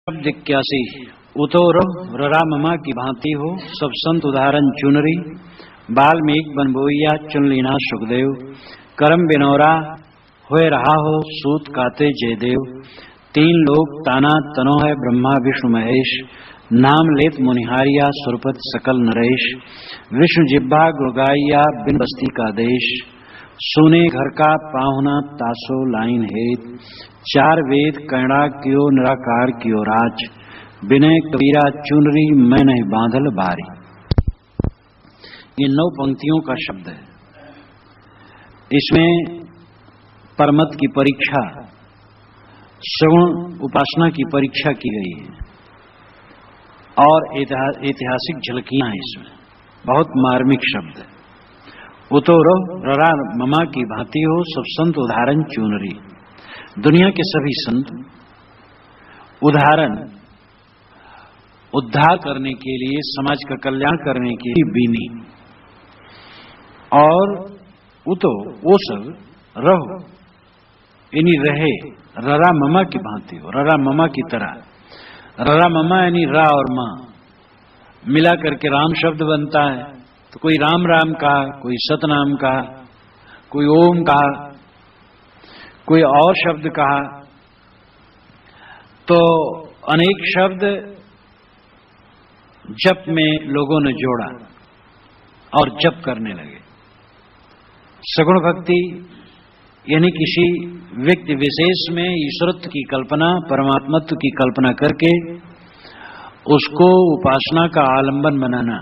शब्द 81। उतोर ररा की भांति हो सब संत उदाहरण चुनरी। बाल्मीक बन बोइया चुन लीना सुखदेव। करम बिनौरा होए रहा हो सूत काते जयदेव। तीन लोक ताना तनो है ब्रह्मा विष्णु महेश। नाम लेत मुनिहारिया सुरपत सकल नरेश। विष्णु जिब्बा गुरगाइया बिन बस्ती का देश। सुने घर का पाहुना तासो लाइन हेत। चार वेद कैणा क्यों निराकार क्यों राज। विनय कबीरा चुनरी मैं नहीं बांधल बारी। ये 9 पंक्तियों का शब्द है। इसमें परमत की परीक्षा, श्रवण उपासना की परीक्षा की गई है और ऐतिहासिक झलकियां हैं इसमें। बहुत मार्मिक शब्द है। उतोरो ररा ममा की भांति हो सब संत उदाहरण चुनरी। दुनिया के सभी संत उदाहरण उद्धार करने के लिए, समाज का कल्याण करने के लिए बीनी और उतो वो सब रहो यानी रहे ररा ममा की भांति हो, ररा ममा की तरह। ररा ममा यानी रा और मां मिला करके राम शब्द बनता है। तो कोई राम राम कहा, कोई सतनाम कहा, कोई ओम कहा, कोई और शब्द कहा। तो अनेक शब्द जप में लोगों ने जोड़ा और जप करने लगे। सगुण भक्ति यानी किसी व्यक्ति विशेष में ईश्वरत्व की कल्पना, परमात्मत्व की कल्पना करके उसको उपासना का आलंबन बनाना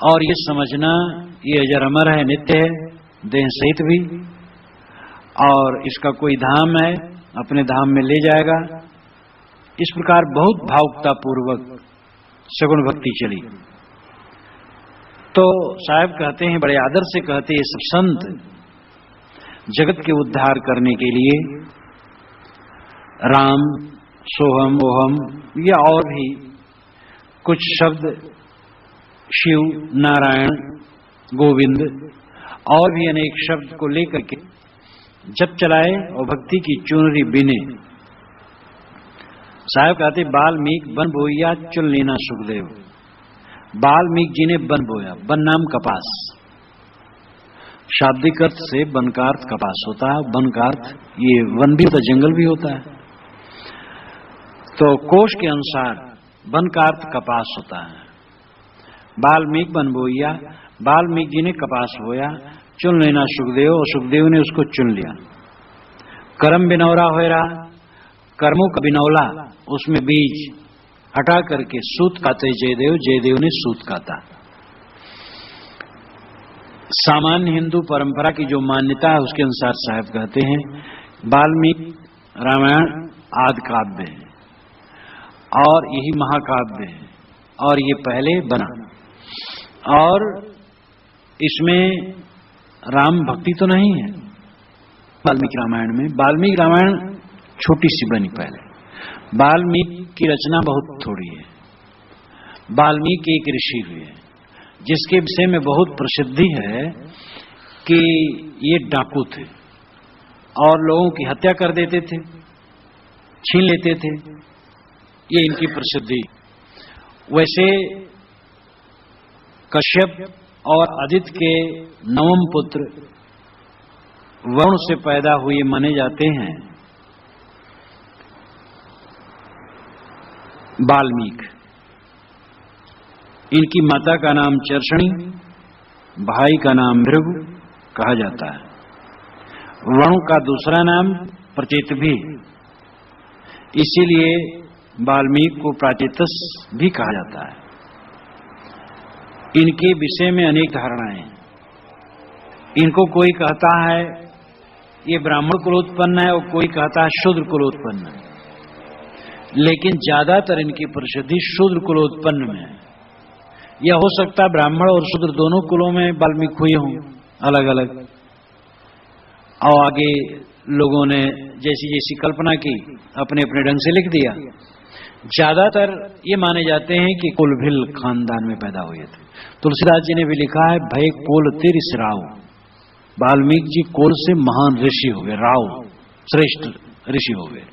और ये समझना ये अजर अमर है, नित्य है, देह सहित भी, और इसका कोई धाम है, अपने धाम में ले जाएगा। इस प्रकार बहुत भावुकता पूर्वक सगुण भक्ति चली। तो साहब कहते हैं, बड़े आदर से कहते हैं, सब संत जगत के उद्धार करने के लिए राम, सोहम, ओहम या और भी कुछ शब्द, शिव, नारायण, गोविंद और भी अनेक शब्द को लेकर के जब चलाए और भक्ति की चुनरी बिने। साहब कहते बाल्मीक बन बोइया चुन लेना सुखदेव। बाल्मीक जी ने बन बोया। बन नाम कपास, शाब्दिक अर्थ से वन का अर्थ कपास होता है। वन का अर्थ ये वन भी होता है, जंगल भी होता है। तो कोश के अनुसार वन का अर्थ कपास होता है। बाल्मीक बन बोइया, बाल्मीक जी ने कपास बोया। चुन लेना सुखदेव, और सुखदेव ने उसको चुन लिया। कर्म बिनौरा हो रहा, कर्मों का बिनौला, उसमें बीज हटा करके सूत काते जयदेव, जयदेव ने सूत काता। सामान्य हिंदू परंपरा की जो मान्यता है उसके अनुसार साहब कहते हैं वाल्मीकि रामायण आदि काव्य है और यही महाकाव्य है और ये पहले बना। और इसमें राम भक्ति तो नहीं है वाल्मीकि रामायण में। वाल्मीकि रामायण छोटी सी बनी पहले। वाल्मीकि की रचना बहुत थोड़ी है। वाल्मीकि एक ऋषि हुए जिसके विषय में बहुत प्रसिद्धि है कि ये डाकू थे और लोगों की हत्या कर देते थे, छीन लेते थे। ये इनकी प्रसिद्धि। वैसे कश्यप और आदित्य के 9वें पुत्र वरुण से पैदा हुए माने जाते हैं वाल्मीकि। इनकी माता का नाम चर्षणी, भाई का नाम भृगु कहा जाता है। वरुण का दूसरा नाम प्रचेत भी, इसीलिए वाल्मीकि को प्राचेतस भी कहा जाता है। इनके विषय में अनेक धारणाएं हैं। इनको कोई कहता है ये ब्राह्मण कुलोत्पन्न है और कोई कहता है शूद्र कुलोत्पन्न है, लेकिन ज्यादातर इनकी प्रसिद्धि शूद्र कुलोत्पन्न में है। यह हो सकता है ब्राह्मण और शूद्र दोनों कुलों में वाल्मीकि हुए हों अलग अलग, और आगे लोगों ने जैसी जैसी कल्पना की अपने अपने ढंग से लिख दिया। ज्यादातर ये माने जाते हैं कि कुलभिल खानदान में पैदा हुए थे। तुलसीदास जी ने भी लिखा है भय कोल तिरिस राव। वाल्मीकि जी कोल से महान ऋषि हो गए, राव श्रेष्ठ ऋषि हो गए।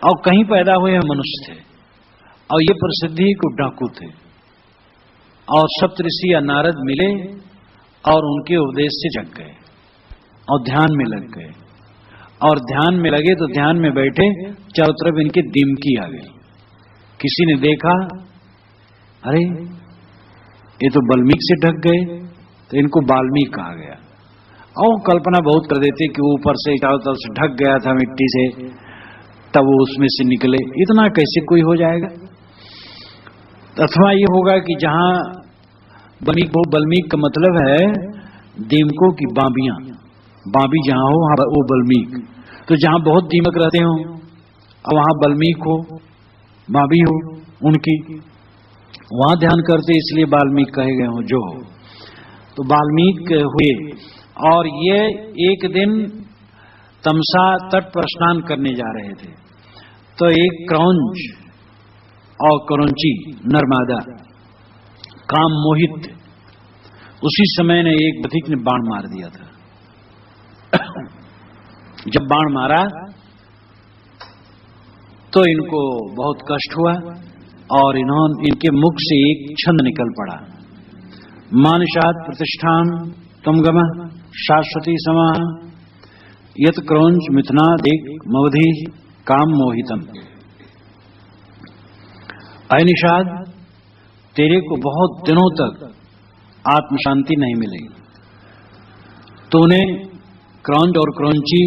और कहीं पैदा हुए मनुष्य थे, और ये प्रसिद्धि को डाकू थे। और सप्तऋषि या नारद मिले और उनके उपदेश से जग गए और ध्यान में लग गए। और ध्यान में लगे तो ध्यान में बैठे, चारों तरफ इनके दिमकी आ गई। किसी ने देखा, अरे ये तो वाल्मीकि से ढक गए, तो इनको वाल्मीकि कहा गया। और कल्पना बहुत कर देते कि वो ऊपर से चारों तरफ से ढक गया था मिट्टी से, तब वो उसमें से निकले। इतना कैसे कोई हो जाएगा? अथवा ये होगा कि जहां वाल्मीकि का मतलब है दीमकों की बाबियां, बाबी जहां हो वहां वो वाल्मीकि। तो जहां बहुत दीमक रहते हो और वहां वाल्मीकि हो, बाबी हो उनकी, वहां ध्यान करते, इसलिए वाल्मीकि कहे गए हो जो हो। तो वाल्मीकि हुए। और ये एक दिन तमसा तट पर स्नान करने जा रहे थे, तो एक क्रौंच और क्रौंची नर्मदा काम मोहित थे। उसी समय ने एक बधिक ने बाण मार दिया था। जब बाण मारा तो इनको बहुत कष्ट हुआ और इनके मुख से एक छंद निकल पड़ा, मानसात प्रतिष्ठान तम गम शाश्वती समा यत क्रौंच मिथुना देख मवधि काम मोहितम। ऐ निषाद, तेरे को बहुत दिनों तक आत्म शांति नहीं मिलेगी। तूने क्रौंच और क्रौंची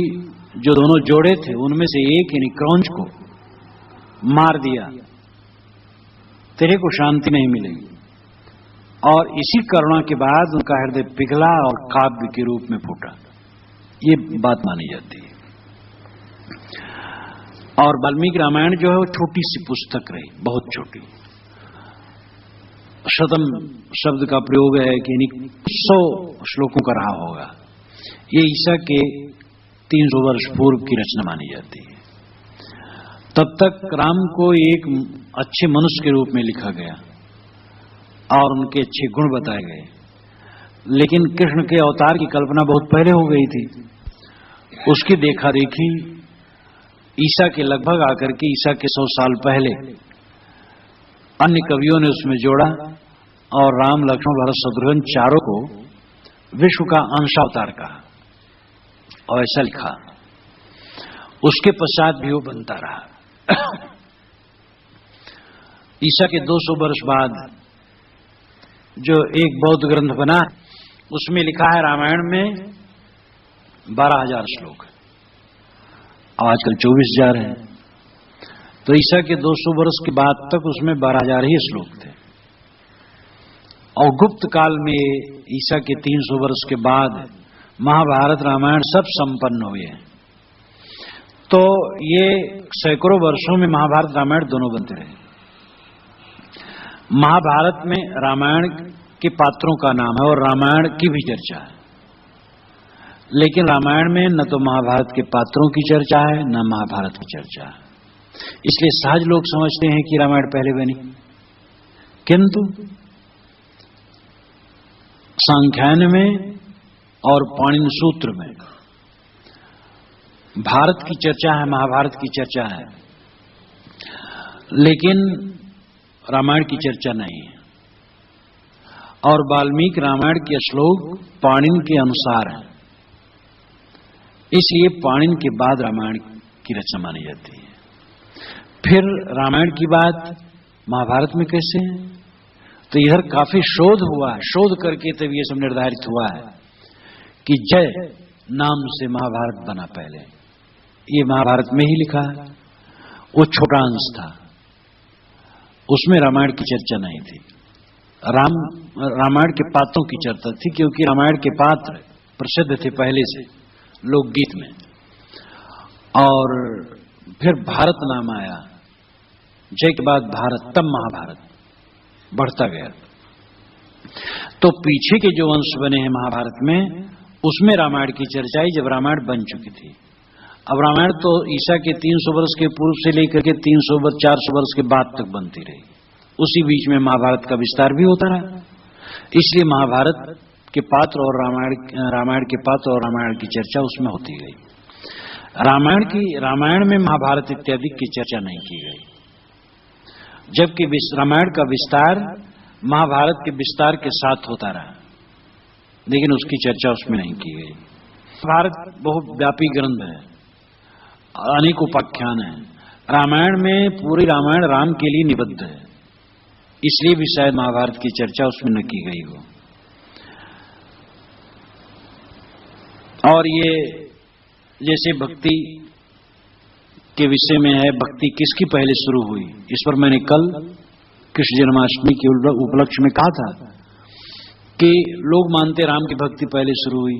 जो दोनों जोड़े थे उनमें से एक यानी क्रौंच को मार दिया, तेरे को शांति नहीं मिलेगी। और इसी करुणा के बाद उनका हृदय पिघला और काव्य के रूप में फूटा। ये बात मानी जाती है। और वाल्मीकि रामायण जो है वो छोटी सी पुस्तक रही, बहुत छोटी। शतम शब्द का प्रयोग है कि 100 श्लोकों का रहा होगा। ये ईसा के 300 वर्ष पूर्व की रचना मानी जाती है। तब तक राम को एक अच्छे मनुष्य के रूप में लिखा गया और उनके अच्छे गुण बताए गए, लेकिन कृष्ण के अवतार की कल्पना बहुत पहले हो गई थी। उसकी देखा देखी ईसा के लगभग आकर के ईसा के 100 साल पहले अन्य कवियों ने उसमें जोड़ा और राम लक्ष्मण भरत शत्रुघ्न चारों को विश्व का अंशावतार कहा और ऐसा लिखा। उसके पश्चात भी वो बनता रहा। ईसा के 200 वर्ष बाद जो एक बौद्ध ग्रंथ बना, उसमें लिखा है रामायण में 12,000 श्लोक, आजकल 24,000 है। तो ईसा के 200 वर्ष के बाद तक उसमें 12,000 ही श्लोक थे। और गुप्त काल में ईसा के 300 वर्ष के बाद महाभारत रामायण सब संपन्न हुए हैं। तो ये सैकड़ों वर्षों में महाभारत रामायण दोनों बनते रहे। महाभारत में रामायण के पात्रों का नाम है और रामायण की भी चर्चा है, लेकिन रामायण में न तो महाभारत के पात्रों की चर्चा है न महाभारत की चर्चा है। इसलिए सहज लोग समझते हैं कि रामायण पहले बनी, किंतु सांख्यायन में और पाणिनि सूत्र में भारत की चर्चा है, महाभारत की चर्चा है, लेकिन रामायण की चर्चा नहीं है। और वाल्मीकि रामायण के श्लोक पाणिनि के अनुसार है, इसलिए पाणिनि के बाद रामायण की रचना मानी जाती है। फिर रामायण की बात महाभारत में कैसे है? तो इधर काफी शोध हुआ है, शोध करके तब ये सब निर्धारित हुआ है कि जय नाम से महाभारत बना। पहले ये महाभारत में ही लिखा है, वो छोटा अंश था, उसमें रामायण की चर्चा नहीं थी। रामायण के पात्रों की चर्चा थी, क्योंकि रामायण के पात्र प्रसिद्ध थे पहले से लोकगीत में। और फिर भारत नाम आया, जय के बाद भारत, तब महाभारत बढ़ता गया। तो पीछे के जो वंश बने हैं महाभारत में, उसमें रामायण की चर्चा आई जब रामायण बन चुकी थी। अब रामायण तो ईसा के 300 वर्ष के पूर्व से लेकर के 300-400 वर्ष के बाद तक बनती रही। उसी बीच में महाभारत का विस्तार भी होता रहा, इसलिए महाभारत के पात्र और रामायण के पात्र और रामायण की चर्चा उसमें होती गई। रामायण में महाभारत इत्यादि की चर्चा नहीं की गई, जबकि रामायण का विस्तार महाभारत के विस्तार के साथ होता रहा, लेकिन उसकी चर्चा उसमें नहीं की गई। भारत बहुत व्यापी ग्रंथ है, अनेक उपाख्यान है। रामायण में पूरी रामायण राम के लिए निबद्ध है, इसलिए भी शायद महाभारत की चर्चा उसमें न की गई हो। और ये जैसे भक्ति के विषय में है, भक्ति किसकी पहले शुरू हुई, इस पर मैंने कल कृष्ण जन्माष्टमी के उपलक्ष्य में कहा था कि लोग मानते राम की भक्ति पहले शुरू हुई,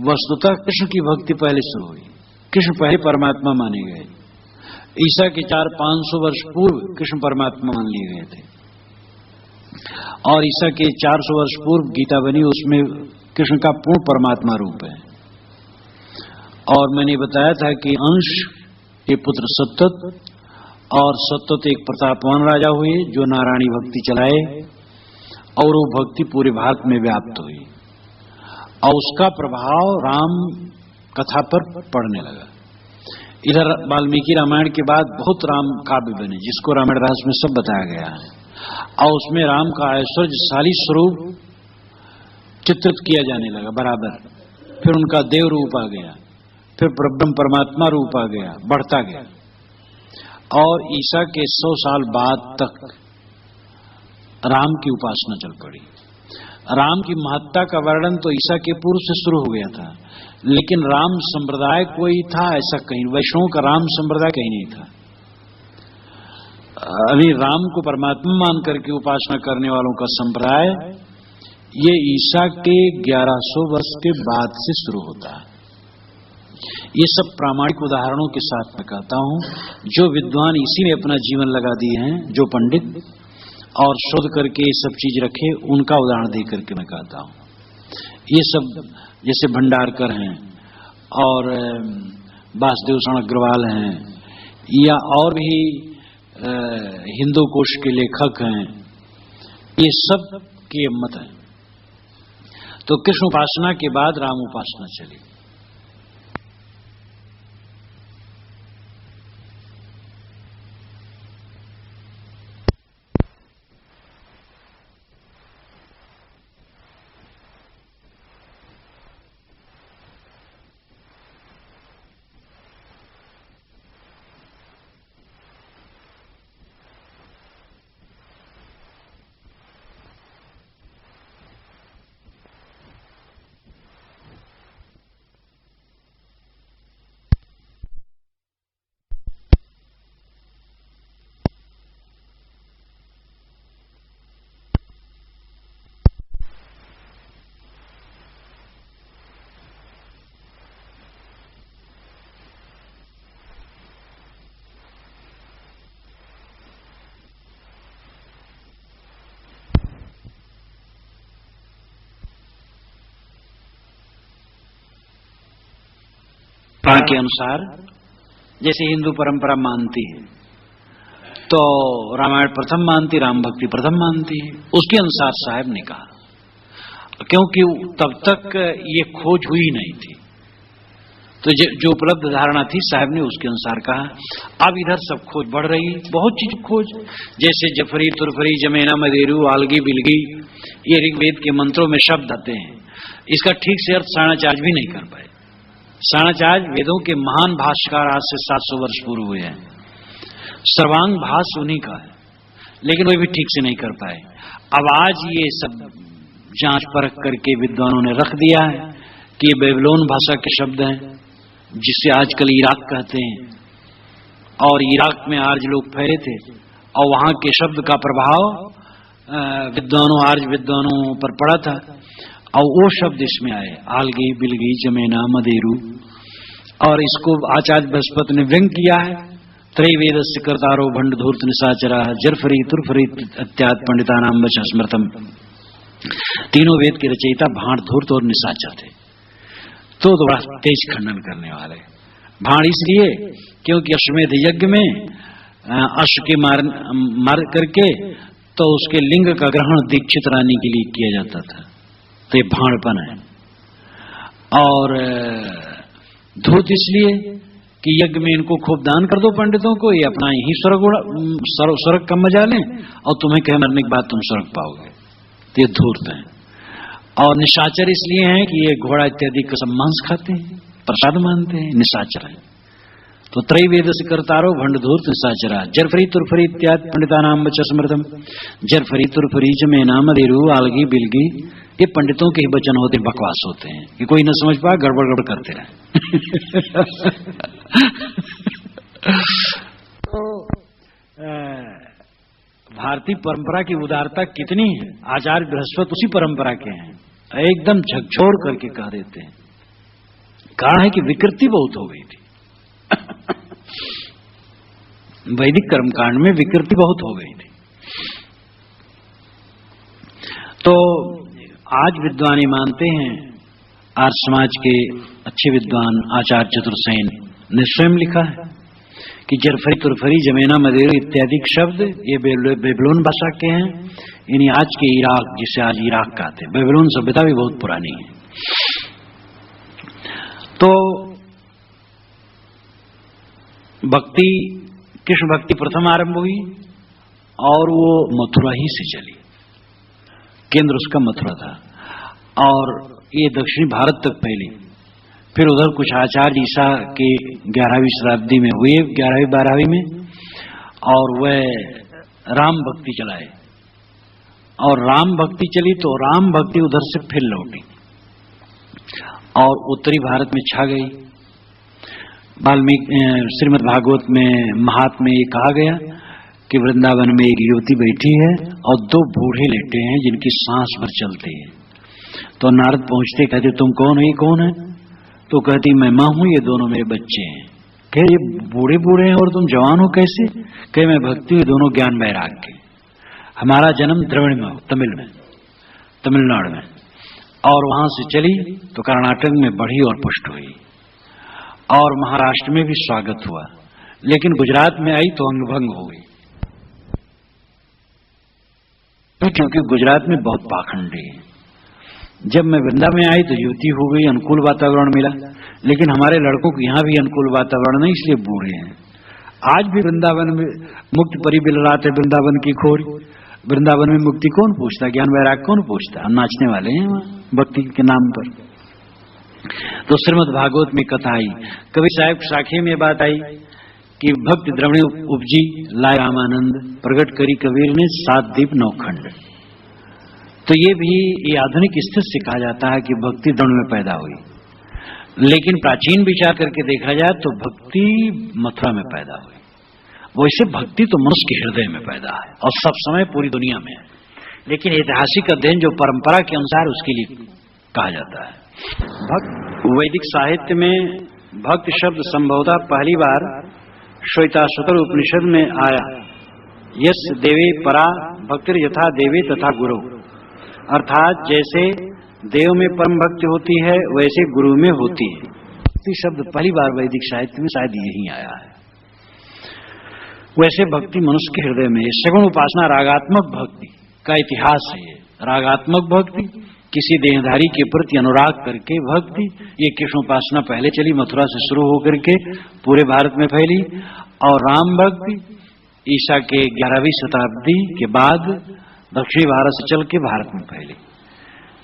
वस्तुतः कृष्ण की भक्ति पहले शुरू हुई। कृष्ण पहले परमात्मा माने गए, ईसा के 400-500 वर्ष पूर्व कृष्ण परमात्मा मान लिए गए थे, और ईसा के 400 वर्ष पूर्व गीता बनी, उसमें कृष्ण का पूर्ण परमात्मा रूप है। और मैंने बताया था कि अंश के पुत्र सत्तत, और सत्तत एक प्रतापवान राजा हुए जो नारायणी भक्ति चलाए, और वो भक्ति पूरे भारत में व्याप्त हुई, और उसका प्रभाव राम कथा पर पड़ने लगा। इधर वाल्मीकि रामायण के बाद बहुत राम काव्य बने, जिसको रामायण रहस्य में सब बताया गया है, और उसमें राम का ऐश्वर्यशाली स्वरूप चित्रित किया जाने लगा बराबर। फिर उनका देव रूप आ गया, फिर ब्रह्म परमात्मा रूप आ गया, बढ़ता गया, और ईसा के 100 साल बाद तक राम की उपासना चल पड़ी। राम की महत्ता का वर्णन तो ईसा के पूर्व से शुरू हो गया था, लेकिन राम संप्रदाय कोई था ऐसा कहीं, वैष्णव का राम संप्रदाय कहीं नहीं था। अभी राम को परमात्मा मान करके उपासना करने वालों का संप्रदाय ये ईसा के 1100 वर्ष के बाद से शुरू होता है। ये सब प्रामाणिक उदाहरणों के साथ मैं कहता हूं, जो विद्वान इसी में अपना जीवन लगा दिए हैं, जो पंडित और शोध करके ये सब चीज रखे, उनका उदाहरण दे करके मैं कहता हूं। ये सब जैसे भंडारकर हैं और वासुदेव शरण अग्रवाल हैं, या और भी हिंदू कोश के लेखक हैं, ये सब के मत हैं। तो कृष्ण उपासना के बाद राम उपासना चली। के अनुसार जैसे हिंदू परंपरा मानती है, तो रामायण प्रथम मानती, राम भक्ति प्रथम मानती है, उसके अनुसार साहब ने कहा, क्योंकि तब तक ये खोज हुई नहीं थी, तो जो उपलब्ध धारणा थी साहब ने उसके अनुसार कहा। अब इधर सब खोज बढ़ रही, बहुत चीज खोज, जैसे जफरी, तुरफरी, जमेना, मदेरू, आलगी, बिलगी, ये ऋग्वेद के मंत्रों में शब्द आते हैं, इसका ठीक से अर्थ साणाचार्य भी नहीं कर पाए। साणाचार्य वेदों के महान भाष्यकार आज से 700 वर्ष पूर्व हुए हैं, सर्वांग भाष्य उन्हीं का है, लेकिन वे भी ठीक से नहीं कर पाए। अब आज ये सब जांच परख करके विद्वानों ने रख दिया है कि ये बेबीलोन भाषा के शब्द हैं, जिसे आजकल इराक कहते हैं, और इराक में आर्य लोग फैले थे, और वहां के शब्द का प्रभाव आर्य विद्वानों पर पड़ा था, और वो शब्द इसमें आए, आलगी, बिलगी, जमेना, मदेरू, और इसको आचार्य बृहस्पति ने व्यंग किया है। त्रैवेद से कर्तारो भंड धूर्त निशाचरा जरफरी तुरफरी इत्यादि पंडिता नाम वच स्मृतम, तीनों वेद के रचयिता भांड, धूर्त और निशाचर थे। तो बड़ा तेज खंडन करने वाले। भांड इसलिए क्योंकि अश्वमेध यज्ञ में अश्व के मार करके तो उसके लिंग का ग्रहण दीक्षित रानी के लिए किया जाता था, तो ये भांडपन है। और धूर्त इसलिए कि यज्ञ में इनको खूब दान कर दो पंडितों को, ये अपना यही स्वर्ग का मजा लें और तुम्हें कहे मरने के बाद तुम स्वर्ग पाओगे। तो ये धूर्त हैं। और निशाचर इसलिए हैं कि ये घोड़ा इत्यादि का सब मांस खाते हैं, प्रसाद मानते हैं, निशाचर हैं। तो त्रैवेद से करतारो भंड धूर्त निशाचरा जरफरी तुरफरी इत्यादि पंडिता नाम बच्चा समृतम जरफरी तुरफरी जमे नाम देरू आलगी बिलगी, ये पंडितों के ही वचन होते हैं, बकवास होते हैं कि कोई न समझ पाए, गड़बड़ गड़बड़ करते रहे। तो भारतीय परंपरा की उदारता कितनी है। आचार्य बृहस्पति उसी परंपरा के हैं, एकदम झकझोर करके कह देते हैं। कारण है कि विकृति बहुत हो गई थी। वैदिक कर्मकांड में विकृति बहुत हो गई थी। तो आज विद्वान ये मानते हैं, आर्य समाज के अच्छे विद्वान आचार्य चतुर्सेन ने स्वयं लिखा है कि जरफरी तुरफरी जमेना मदेरू इत्यादि शब्द ये बेबीलोन भाषा के हैं, यानी आज के इराक, जिसे आज इराक कहते हैं। बेबीलोन सभ्यता भी बहुत पुरानी है। तो भक्ति, कृष्ण भक्ति प्रथम आरंभ हुई और वो मथुरा ही से चली, केंद्र उसका मथुरा था, और ये दक्षिणी भारत तक फैली। फिर उधर कुछ आचार्य ईसा के 11वीं शताब्दी में हुए, 11वीं 12वीं में, और वह राम भक्ति चलाए, और राम भक्ति चली तो राम भक्ति उधर से फिर लौटी और उत्तरी भारत में छा गई। वाल्मीकि श्रीमद् भागवत में महात्म्य ये कहा गया कि वृंदावन में एक युवती बैठी है और दो बूढ़े लेटे हैं जिनकी सांस भर चलती है। तो नारद पहुंचते, कहते तुम कौन हो, ये कौन है? तो कहती मैं मां हूं, ये दोनों मेरे बच्चे हैं। कहे ये बूढ़े बूढ़े हैं और तुम जवान हो कैसे? कहे मैं भक्ति, ये दोनों ज्ञान वैराग के। हमारा जन्म द्रविड़ में, तमिलनाडु में, और वहां से चली तो कर्नाटक में बढ़ी और पुष्ट हुई, और महाराष्ट्र में भी स्वागत हुआ, लेकिन गुजरात में आई तो अंगभंग हो गई, क्योंकि गुजरात में बहुत पाखंडी है। जब मैं वृंदावन में आई तो युवती हो गई, अनुकूल वातावरण मिला, लेकिन हमारे लड़कों को यहां भी अनुकूल वातावरण नहीं, इसलिए बूढ़े हैं। आज भी वृंदावन में मुक्त परी बिलरात है, वृंदावन की खोरी। वृंदावन में मुक्ति कौन पूछता, ज्ञान वैराग कौन पूछता? हम नाचने वाले हैं वहां भक्ति के नाम पर। तो श्रीमद् भागवत में कथा आई, कवि साहिब साखी में बात आई कि भक्ति द्रवणी उपजी लाए रामानंद, प्रगट करी कबीर ने 7 दीप 9 खंड। तो ये भी ये आधुनिक स्थिति से कहा जाता है कि भक्ति द्रवण में पैदा हुई, लेकिन प्राचीन विचार करके देखा जाए तो भक्ति मथुरा में पैदा हुई। वैसे भक्ति तो मनुष्य के हृदय में पैदा है और सब समय पूरी दुनिया में है, लेकिन ऐतिहासिक अध्ययन जो परंपरा के अनुसार उसके लिए कहा जाता है। भक्त वैदिक साहित्य में भक्त शब्द संभवतः पहली बार श्वेताश्वतर उपनिषद में आया। यस देवे परा भक्तिर यथा देवे तथा गुरु, अर्थात जैसे देव में परम भक्ति होती है वैसे गुरु में होती है। भक्ति शब्द पहली बार वैदिक साहित्य में शायद यही आया है। वैसे भक्ति मनुष्य के हृदय में, सगुण उपासना रागात्मक भक्ति का इतिहास है। रागात्मक भक्ति किसी देहधारी के प्रति अनुराग करके भक्ति, ये कृष्ण उपासना पहले चली, मथुरा से शुरू होकर के पूरे भारत में फैली, और राम भक्ति ईसा के 11वीं शताब्दी के बाद दक्षिणी भारत से चल के भारत में फैली।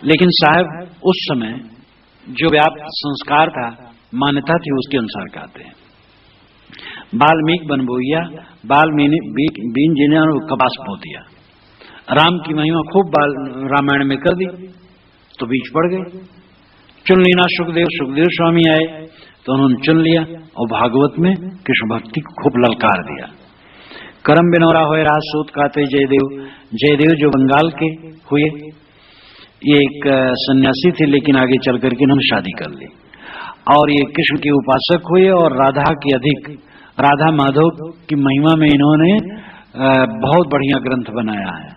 लेकिन साहब उस समय जो व्याप्त संस्कार था, मान्यता थी, उसके अनुसार कहते हैं। वाल्मीकि बनबोइया, वाल्मीकि बीन जी ने कपास बो दिया, राम की महिमा खूब रामायण में कर दी, तो बीच पड़ गए। चुन लेना सुखदेव स्वामी आए तो उन्होंने चुन लिया और भागवत में कृष्ण भक्ति को खूब ललकार दिया। करम बिनौरा होए राज सूत काते जयदेव जो बंगाल के हुए, ये एक सन्यासी थे, लेकिन आगे चल करके इन्होंने शादी कर ली, और ये कृष्ण के उपासक हुए, और राधा की अधिक, राधा माधव की महिमा में इन्होंने बहुत बढ़िया ग्रंथ बनाया है,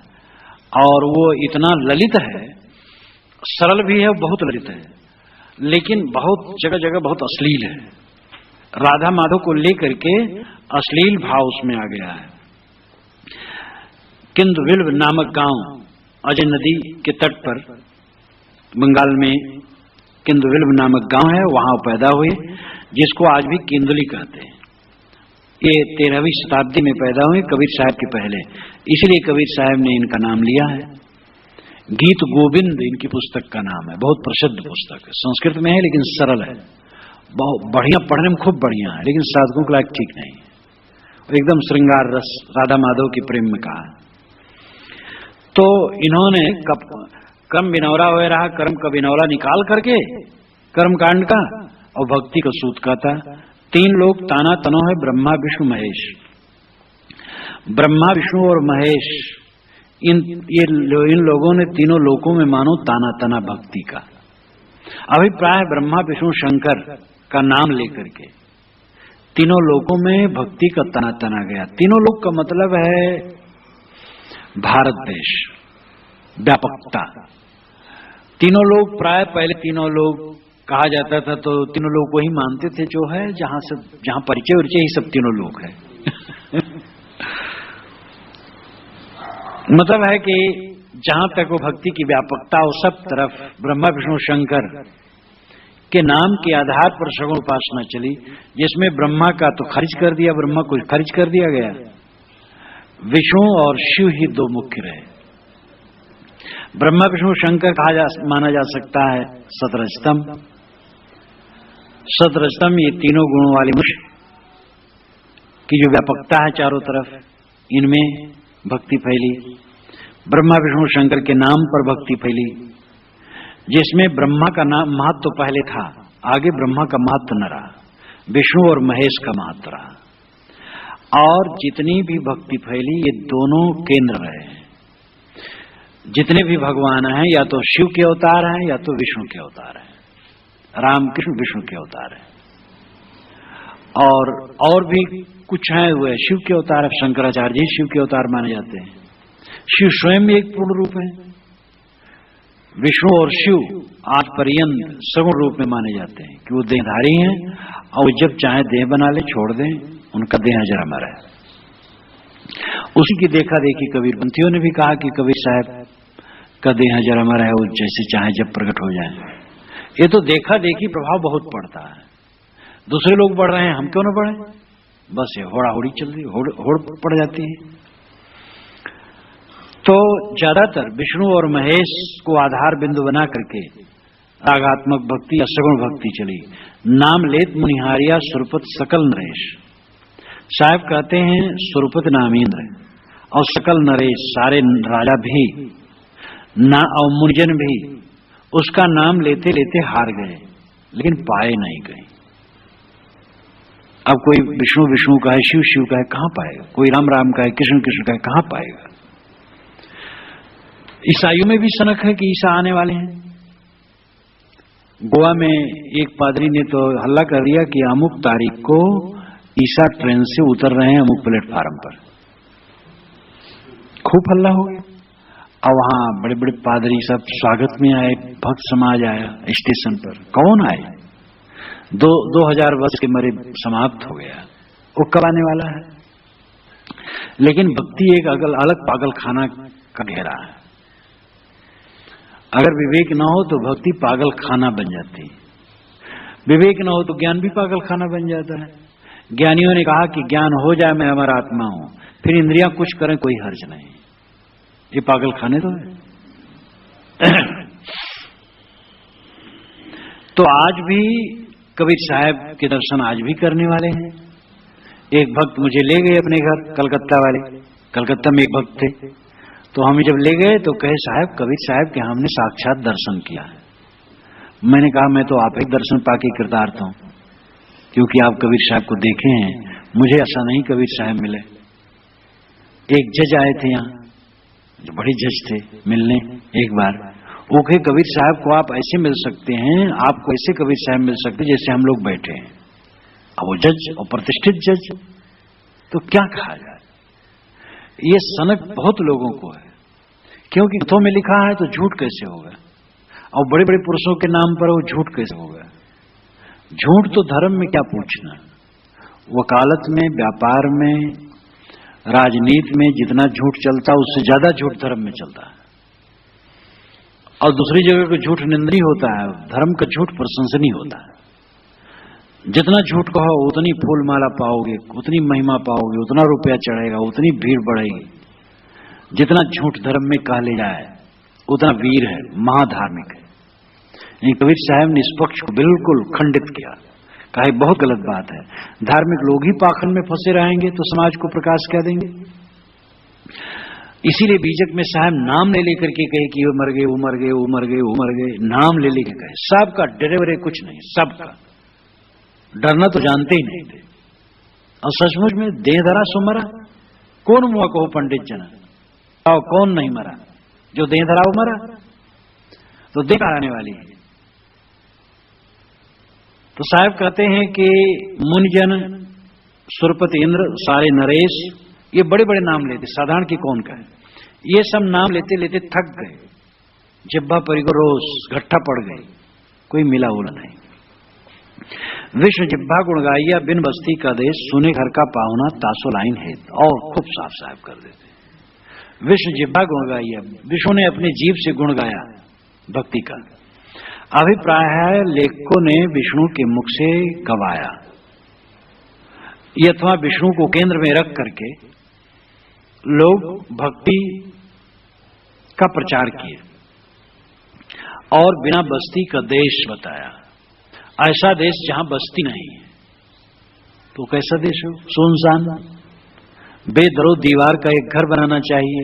और वो इतना ललित है, सरल भी है, बहुत ललित है, लेकिन बहुत जगह जगह बहुत अश्लील है। राधा माधव को लेकर के अश्लील भाव उसमें आ गया है। किंदुविल्व नामक गांव अजय नदी के तट पर बंगाल में किंदुविल्व नामक गांव है, वहां पैदा हुए। जिसको आज भी केंदुली कहते हैं। ये 13वीं शताब्दी में पैदा हुए, कबीर साहब के पहले, इसलिए कबीर साहब ने इनका नाम लिया है। गीत गोविंद इनकी पुस्तक का नाम है, बहुत प्रसिद्ध पुस्तक है, संस्कृत में है लेकिन सरल है, बहुत बढ़िया, पढ़ने में खूब बढ़िया है, लेकिन साधकों के लायक ठीक नहीं है। एकदम श्रृंगार रस राधा माधव के प्रेम में कहा। तो इन्होंने कर्म बिनौरा हुए रहा, कर्म का बिनौरा निकाल करके कर्म कांड का और भक्ति का सूत का था। 3 लोग ताना तनो है, ब्रह्मा विष्णु महेश। ब्रह्मा विष्णु और महेश इन लोगों ने तीनों लोकों में मानो ताना तना भक्ति का। अभिप्राय ब्रह्मा विष्णु शंकर का नाम लेकर के तीनों लोकों में भक्ति का तना तना गया। तीनों लोक का मतलब है भारत देश, व्यापकता। तीनों लोग प्राय पहले तीनों लोग कहा जाता था, तो तीनों लोग को ही मानते थे जो है, जहां परिचय उरिचय ही सब तीनों लोग है। मतलब है कि जहां तक वो भक्ति की व्यापकता हो, सब तरफ ब्रह्मा विष्णु शंकर के नाम के आधार पर सगुण उपासना चली, जिसमें ब्रह्मा का तो खारिज कर दिया, ब्रह्मा को खारिज कर दिया गया। विष्णु और शिव ही 2 मुख्य रहे। ब्रह्मा विष्णु शंकर माना जा सकता है सतरजतम। सतरजतम ये तीनों गुणों वाली मुख्य की जो व्यापकता है चारों तरफ, इनमें भक्ति फैली। ब्रह्मा विष्णु शंकर के नाम पर भक्ति फैली, जिसमें ब्रह्मा का नाम महत्व तो पहले था, आगे ब्रह्मा का महत्व न रहा, विष्णु और महेश का महत्व रहा। और जितनी भी भक्ति फैली ये दोनों केंद्र रहे। जितने भी भगवान हैं या तो शिव के अवतार हैं या तो विष्णु के अवतार हैं। राम कृष्ण विष्णु के अवतार हैं, और भी कुछ हैं वो शिव के अवतार है। शंकराचार्य जी शिव के अवतार माने जाते हैं। शिव स्वयं भी एक पूर्ण रूप है। विष्णु और शिव आज पर्यंत सगुण रूप में माने जाते हैं कि वो देहधारी हैं, और जब चाहे देह बना ले छोड़ दें, उनका देह अजर अमर है। उसी की देखा देखी कबीरपंथियों ने भी कहा कि कबीर साहब का देह अजर अमर है, वो जैसे चाहे जब प्रकट हो जाए। ये तो देखा देखी प्रभाव बहुत पड़ता है। दूसरे लोग बढ़ रहे हैं, हम क्यों ना बढ़े? बस ये होड़ा होड़ी चल रही, होड़ पड़ जाती है। तो ज्यादातर विष्णु और महेश को आधार बिंदु बना करके रागात्मक भक्ति या सगुण भक्ति चली। नाम लेत मुनिहारिया सुरपत सकल नरेश। साहब कहते हैं सुरपत नामेंद्र और सकल नरेश, सारे राजा भी ना और मुनिजन भी उसका नाम लेते लेते हार गए, लेकिन पाए नहीं गए। अब कोई विष्णु विष्णु का है, शिव शिव का है, कहां पाएगा? कोई राम राम का है, कृष्ण कृष्ण का है, कहां पाएगा? ईसाइयों में भी सनक है कि ईसा आने वाले हैं। गोवा में एक पादरी ने तो हल्ला कर दिया कि अमुक तारीख को ईसा ट्रेन से उतर रहे हैं अमुक प्लेटफार्म पर। खूब हल्ला हो गया, और वहां बड़े बड़े पादरी सब स्वागत में आए, भक्त समाज आया स्टेशन पर। कौन आए? 2000 वर्ष के मरे समाप्त हो गया, वो कब आने वाला है? लेकिन भक्ति एक अलग पागल खाना का घेरा है। अगर विवेक न हो तो भक्ति पागल खाना बन जाती है। विवेक न हो तो ज्ञान भी पागल खाना बन जाता है। ज्ञानियों ने कहा कि ज्ञान हो जाए मैं अमर आत्मा हूं, फिर इंद्रियां कुछ करें कोई हर्ज नहीं। ये पागल खाने तो है। तो आज भी कबीर साहब के दर्शन आज भी करने वाले हैं। एक भक्त मुझे ले गए अपने घर, कलकत्ता वाले। कलकत्ता में एक भक्त थे, तो हमें जब ले गए तो कहे साहब कबीर साहब के हमने साक्षात दर्शन किया है। मैंने कहा मैं तो आप एक दर्शन पाके कृतार्थ हूं, क्योंकि आप कबीर साहब को देखे हैं, मुझे ऐसा नहीं कबीर साहब मिले। एक जज आए थे यहाँ, जो बड़े जज थे, मिलने एक बार। वो कहे कबीर साहब को आप ऐसे मिल सकते हैं, आपको ऐसे कबीर साहब मिल सकते जैसे हम लोग बैठे हैं। अब वो जज और प्रतिष्ठित जज, तो क्या कहा जाए? ये सनक बहुत लोगों को है, क्योंकि ग्रंथों में लिखा है तो झूठ कैसे होगा? और बड़े बड़े पुरुषों के नाम पर वो झूठ कैसे होगा? झूठ तो धर्म में क्या पूछना। वकालत में, व्यापार में, राजनीति में जितना झूठ चलता उससे ज्यादा झूठ धर्म में चलता है। और दूसरी जगह को झूठ निंदनीय होता है, धर्म का झूठ प्रशंसनीय होता है। जितना झूठ कहो उतनी फूल माला पाओगे, उतनी महिमा पाओगे, उतना रुपया चढ़ेगा, उतनी भीड़ बढ़ेगी। जितना झूठ धर्म में कह ले जाए उतना वीर है, महाधार्मिक है। कबीर साहब ने इस पक्ष को बिल्कुल खंडित किया, कहा बहुत गलत बात है। धार्मिक लोग ही पाखंड में फंसे रहेंगे तो समाज को प्रकाश क्या देंगे। इसीलिए बीजक में साहब नाम ले लेकर के कहे कि वो मर गए, वो मर गए, वो मर गए, वो मर गए, नाम ले लेके कहे। सबका डरे वरे कुछ नहीं, सबका डरना तो जानते ही नहीं थे। और सचमुच में देह धरा सो मरा। कौन मुआ को पंडित जना, और कौन नहीं मरा? जो देह धरा वो मरा, तो देह आने वाली है। तो साहब कहते हैं कि मुनिजन, सुरपति इंद्र, सारे नरेश, ये बड़े बड़े नाम लेते, साधारण की कौन का है। ये सब नाम लेते लेते थक गए, जिब्बा परिको रोज घट्टा पड़ गई, कोई मिला बोला नहीं। विष्णु जिब्बा गुण गाइया बिन बस्ती का देश, सुने घर का पाहुना तासो लाइन है। और खूब साफ साफ कर देते। विष्णु जिब्बा गुण गाइया, विष्णु ने अपने जीव से गुण गाया भक्ति का। अभिप्राय है लेखकों ने विष्णु के मुख से गवाया, अथवा विष्णु को केंद्र में रख करके लोग भक्ति का प्रचार किए और बिना बस्ती का देश बताया। ऐसा देश जहां बस्ती नहीं है तो कैसा देश हो, सुनसान, बेदरो दीवार का एक घर बनाना चाहिए।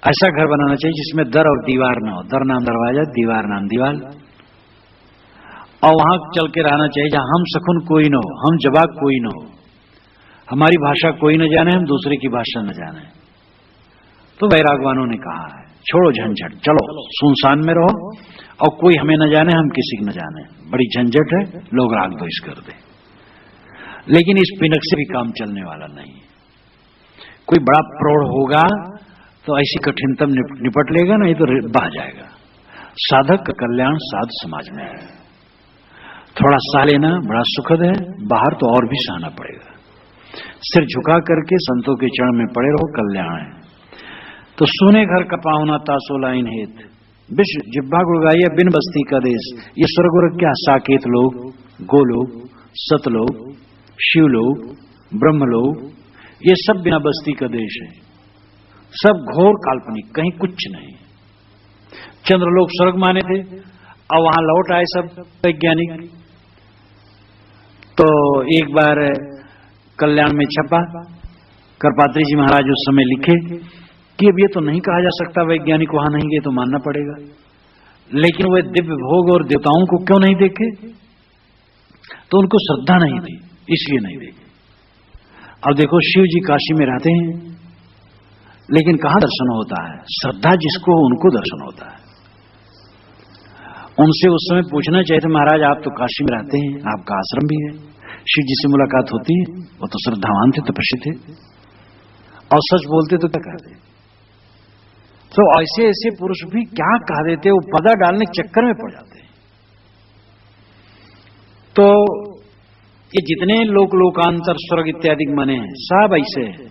ऐसा घर बनाना चाहिए जिसमें दर और दीवार ना हो, दर नाम दरवाजा, दीवार नाम दीवार। और वहां चल के रहना चाहिए जहां हम सकुन कोई न हो, हम जवाब कोई न हो, हमारी भाषा कोई न जाने, हम दूसरे की भाषा न जाने। तो वैरागवानों ने कहा है छोड़ो झंझट, चलो सुनसान में रहो और कोई हमें न जाने, हम किसी को न जाने। बड़ी झंझट है, लोग राग द्वेष कर दे। लेकिन इस पिनक से भी काम चलने वाला नहीं। कोई बड़ा प्रौढ़ होगा तो ऐसी कठिनतम निपट लेगा, नहीं तो बह जाएगा। साधक का कल्याण साध समाज में है। थोड़ा सह लेना बड़ा सुखद है, बाहर तो और भी सहना पड़ेगा। सिर झुका करके संतों के चरण में पड़े रहो, कल्याण है। तो सुने घर का पाहुना तासो लाइन हेत, विश्व जिब्बा गुड़गाइया बिन बस्ती का देश। ये स्वर्ग और क्या, साकेत लोग, गोलोक, सतलोक, शिवलोक, ब्रह्मलोक, ये सब बिना बस्ती का देश है। सब घोर काल्पनिक, कहीं कुछ नहीं। चंद्रलोक स्वर्ग माने थे और वहां लौट आए सब वैज्ञानिक। तो एक बार कल्याण में छपा, करपात्री जी महाराज उस समय लिखे कि अब ये तो नहीं कहा जा सकता वैज्ञानिक वहां नहीं गए तो मानना पड़ेगा। लेकिन वे दिव्य भोग और देवताओं को क्यों नहीं देखे? तो उनको श्रद्धा नहीं थी, इसलिए नहीं देखे। अब देखो शिव जी काशी में रहते हैं, लेकिन कहां दर्शन होता है? श्रद्धा जिसको हो उनको दर्शन होता है। उनसे उस समय पूछना चाहिए था, महाराज आप तो काशी में रहते हैं, आपका आश्रम भी है, शिव जी से मुलाकात होती है? वो तो श्रद्धावान थे, तपस्वी थे, और सच बोलते तो क्या कहते? तो ऐसे ऐसे पुरुष भी क्या कह देते, वो पदा डालने के चक्कर में पड़ जाते हैं। तो ये जितने लोक लोकांतर स्वर्ग इत्यादि माने हैं सब ऐसे हैं।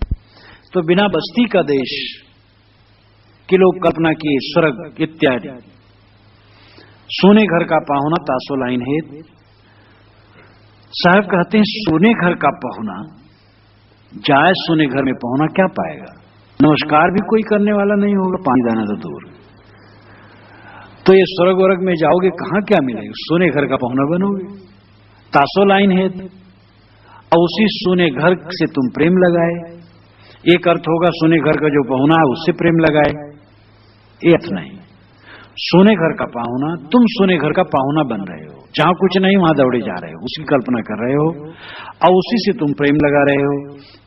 तो बिना बस्ती का देश कि लोग कल्पना किए स्वर्ग इत्यादि। सोने घर का पाहुना तासो लाइन है। साहब कहते हैं सोने घर का पाहुना जाए सोने घर में पहुंना क्या पाएगा? नमस्कार भी कोई करने वाला नहीं होगा, पानी दाना तो दूर। तो ये स्वर्ग वर्ग में जाओगे कहां क्या मिलेगा? सोने घर का पहुना बनोगे। तासो लाइन है, और उसी सोने घर से तुम प्रेम लगाए। एक अर्थ होगा सोने घर का जो पहुना है उससे प्रेम लगाए, ये अर्थ नहीं। सोने घर का पाहुना, तुम सोने घर का पाहुना बन रहे हो, जहां कुछ नहीं वहां दौड़े जा रहे हो, उसकी कल्पना कर रहे हो और उसी से तुम प्रेम लगा रहे हो।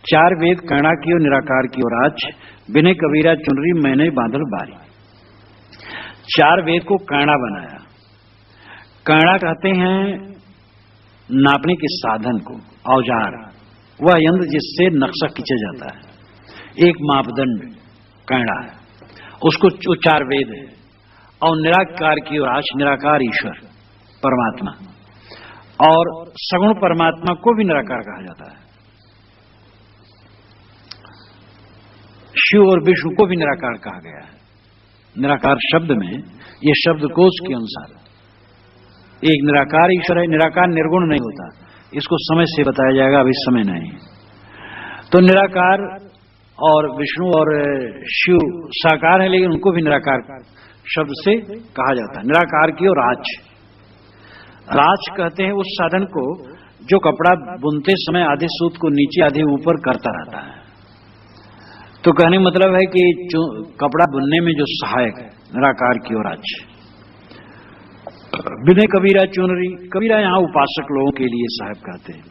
चार वेद कैणा की और निराकार की और आज बिने कबीरा चुनरी मैंने बादल बारी। चार वेद को कैणा बनाया। कैणा कहते हैं नापने के साधन को, औजार, वह यंत्र जिससे नक्शा खींचा जाता है। एक मापदंड कैणा है, उसको चार वेद है। और निराकार की और आज निराकार ईश्वर परमात्मा, और सगुण परमात्मा को भी निराकार कहा जाता है। शिव और विष्णु को भी निराकार कहा गया है। निराकार शब्द में, ये शब्दकोश के अनुसार एक निराकार ईश्वर है। निराकार निर्गुण नहीं होता, इसको समय से बताया जाएगा, अभी समय नहीं। तो निराकार और विष्णु और शिव साकार है, लेकिन उनको भी निराकार शब्द से कहा जाता है। निराकार की और राज, राज कहते हैं उस साधन को जो कपड़ा बुनते समय आधे सूत को नीचे आधे ऊपर करता रहता है। तो कहने मतलब है कि जो कपड़ा बुनने में जो सहायक है, निराकार की ओर आज। बिने कबीरा चुनरी, कबीरा यहाँ उपासक लोगों के लिए साहब कहते हैं,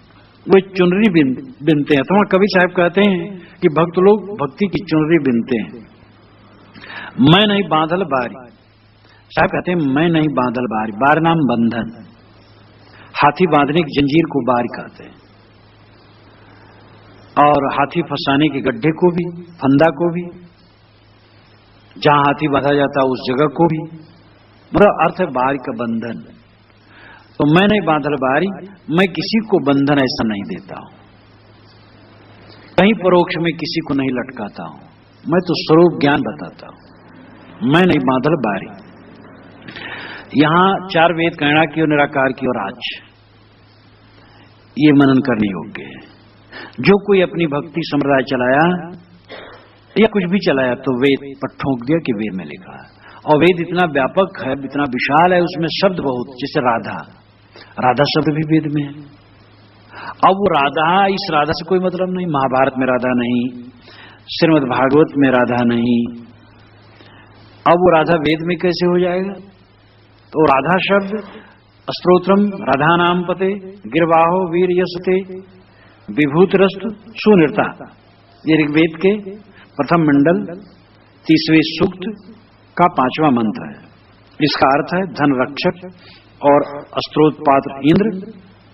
वे चुनरी बिनते हैं। तो वहां कबीर साहब कहते हैं कि भक्त लोग भक्ति की चुनरी बिनते हैं। मैं नहीं बांधल बारी, साहब कहते हैं मैं नहीं बांधल बारी। बार नाम बंधन, हाथी बांधने की जंजीर को बारी कहते हैं, और हाथी फंसाने के गड्ढे को भी, फंदा को भी, जहां हाथी बांधा जाता है उस जगह को भी, मतलब अर्थ है बारी का बंधन। तो मैं नहीं बांधल बारी, मैं किसी को बंधन ऐसा नहीं देता हूं, कहीं परोक्ष में किसी को नहीं लटकाता हूं, मैं तो स्वरूप ज्ञान बताता हूं। मैं नहीं बांधल बारी। यहां चार वेद कहना की और निराकार की और आज ये मनन करने योग्य है। जो कोई अपनी भक्ति संप्रदाय चलाया या कुछ भी चलाया तो वेद पर ठोक दिया कि वेद में लिखा है। और वेद इतना व्यापक है, इतना विशाल है, उसमें शब्द बहुत, जैसे राधा, राधा शब्द भी वेद में है। अब वो राधा, इस राधा से कोई मतलब नहीं, महाभारत में राधा नहीं, श्रीमद् भागवत में राधा नहीं, अब वो राधा वेद में कैसे हो जाएगा? तो राधा शब्द स्तोत्रम राधा नाम पते गिरवाहो वीर यसते विभूत रस्तु सुनिर्ता, ये ऋग्वेद के प्रथम मंडल 30वें सूक्त का 5वां मंत्र है। इसका अर्थ है धन रक्षक और स्त्रोत पात्र इंद्र,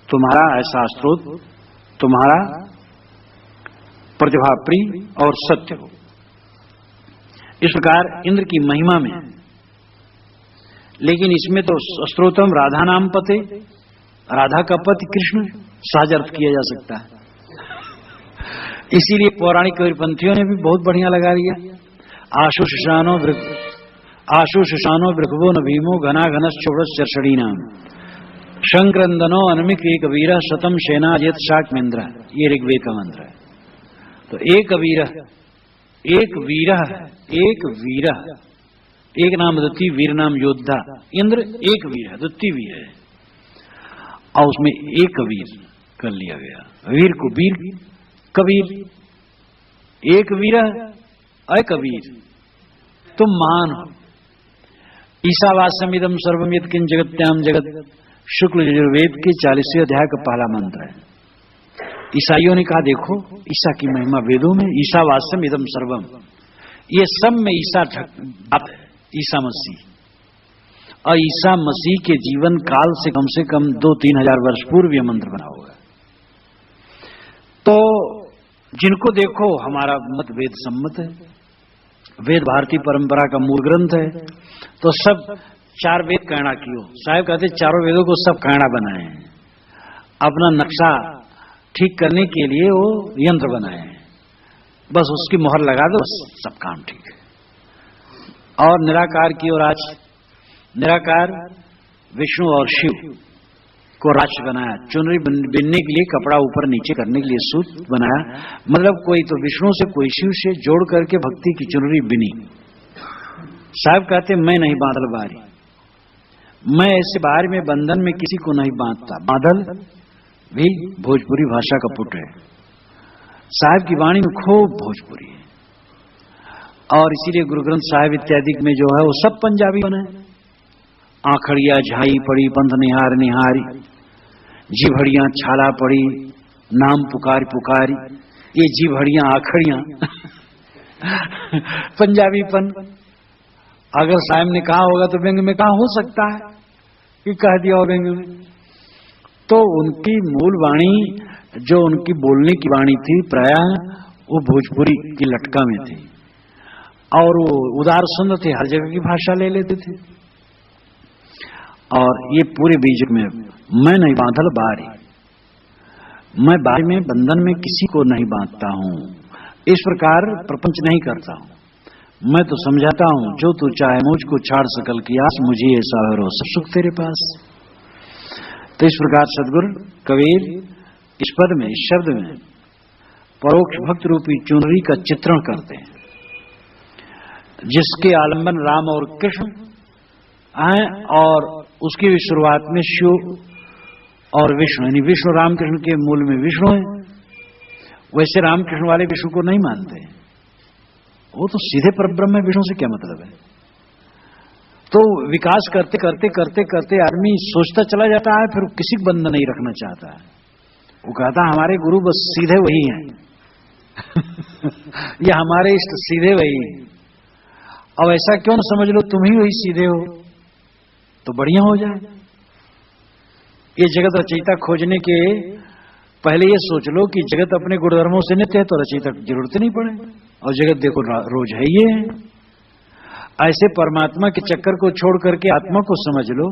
तुम्हारा ऐसा स्त्रोत, तुम्हारा प्रतिभा प्रिय और सत्य हो। इस प्रकार इंद्र की महिमा में, लेकिन इसमें तो स्त्रोतम राधा नाम पते, राधा का पति कृष्ण सहज अर्थ किया जा सकता है। इसीलिए पौराणिक कबीरपंथियों ने भी बहुत बढ़िया लगा दिया, आशु शुशानो वृखवो न भीमो घना घनस छोड़स चर्षणी नाम शंक्रंदनो अनमिक एक वीर शतम सेना जेत शाक मेन्द्र, ये ऋग्वेद का मंत्र है। तो एक वीर, एक वीर, एक वीर, एक नाम द्वितीय वीर नाम योद्धा, इंद्र एक वीर है, द्वितीय वीर है, और उसमें एक वीर कर लिया गया, वीर को वीर कबीर, एक वीर अय कबीर, तुम महान हो। ईशावास्यम इदम सर्वम यत्किंच जगत्याम जगत, शुक्ल यजुर्वेद के 40वें अध्याय का पहला मंत्र है। ईसाइयों ने कहा देखो ईसा की महिमा वेदों में, ईशावास्यम इदम सर्वम, ये सब में ईसा ढक, ईसा मसीह, और ईसा मसीह के जीवन काल से कम 2-3 हजार वर्ष पूर्व यह मंत्र बना हुआ है। तो जिनको देखो हमारा मत वेद सम्मत है, वेद भारतीय परंपरा का मूल ग्रंथ है। तो सब चार वेद कहना क्यों? साहब कहते चारों वेदों को सब कहना बनाए हैं, अपना नक्शा ठीक करने के लिए वो यंत्र बनाए हैं, बस उसकी मोहर लगा दो, सब काम ठीक है। और निराकार की ओर आज, निराकार विष्णु और शिव को राज बनाया, चुनरी बिनने के लिए, कपड़ा ऊपर नीचे करने के लिए सूत बनाया, मतलब कोई तो विष्णु से कोई शिव से जोड़ करके भक्ति की चुनरी बिनी। साहब कहते मैं नहीं बांधल बारी, मैं ऐसे बाहर में बंधन में किसी को नहीं बांधता। बादल भी भोजपुरी भाषा का पुट है, साहब की वाणी में खूब भोजपुरी है, और इसीलिए गुरु ग्रंथ साहिब इत्यादि में जो है वो सब पंजाबी बने। आखड़िया झाई पड़ी पंथ निहार निहारी, जीभड़ियां छाला पड़ी नाम पुकार पुकारी, ये जीभड़ियां आखड़ियां पंजाबीपन। अगर साहब ने कहा होगा तो व्यंग में कहा हो सकता है कि कह दिया हो व्यंग में। तो उनकी मूल वाणी, जो उनकी बोलने की वाणी थी, प्राय वो भोजपुरी की लटका में थी, और वो उदार सुंदर थे, हर जगह की भाषा ले लेते थे। और ये पूरे बीज में मैं नहीं बांधल बारी, मैं बारी में बंधन में किसी को नहीं बांधता हूं, इस प्रकार प्रपंच नहीं करता हूं। मैं तो समझाता हूं जो तू चाहे मुझको छाड़ सकल की आस, मुझे ऐसा भरोसा सुख तेरे पास। तो इस प्रकार सदगुरु कबीर इस पद में, इस शब्द में परोक्ष भक्त रूपी चुनरी का चित्रण करते हैं, जिसके आलंबन राम और कृष्ण आए और उसकी भी शुरुआत में शिव और विष्णु, यानी विष्णु रामकृष्ण के मूल में विष्णु है। वैसे रामकृष्ण वाले विष्णु को नहीं मानते, वो तो सीधे परब्रह्म है, विष्णु से क्या मतलब है। तो विकास करते करते करते करते आदमी सोचता चला जाता है, फिर किसी को बंधन नहीं रखना चाहता है। वो कहता हमारे गुरु बस सीधे वही हैं या हमारे इष्ट सीधे वही हैं। अब ऐसा क्यों न समझ लो तुम ही वही सीधे हो तो बढ़िया हो जाए। ये जगत रचयिता खोजने के पहले ये सोच लो कि जगत अपने गुणधर्मों से नित्य है, तो रचयिता की जरूरत नहीं पड़े, और जगत देखो रोज है ये है। ऐसे परमात्मा के चक्कर को छोड़ करके आत्मा को समझ लो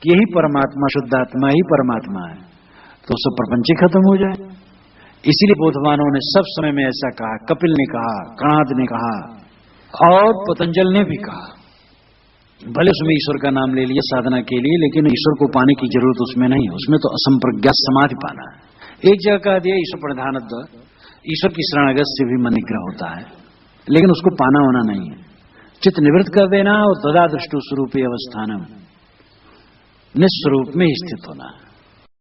कि यही परमात्मा, शुद्ध आत्मा ही परमात्मा है, तो सब प्रपंच ही खत्म हो जाए। इसीलिए बोधवानों ने सब समय में ऐसा कहा, कपिल ने कहा, कणाद ने कहा और पतंजल ने भी कहा। भले उसमें ईश्वर का नाम ले लिया साधना के लिए, लेकिन ईश्वर को पाने की जरूरत उसमें नहीं है, उसमें तो असंप्रज्ञात समाधि पाना है। एक जगह कह दिया ईश्वर प्रधानत्व, ईश्वर की शरणागत से भी मन निग्रह होता है, लेकिन उसको पाना होना नहीं है। चित्त निवृत्त कर देना और तदा दृष्टु स्वरूपे अवस्थानम, निस्वरूप में स्थित होना है।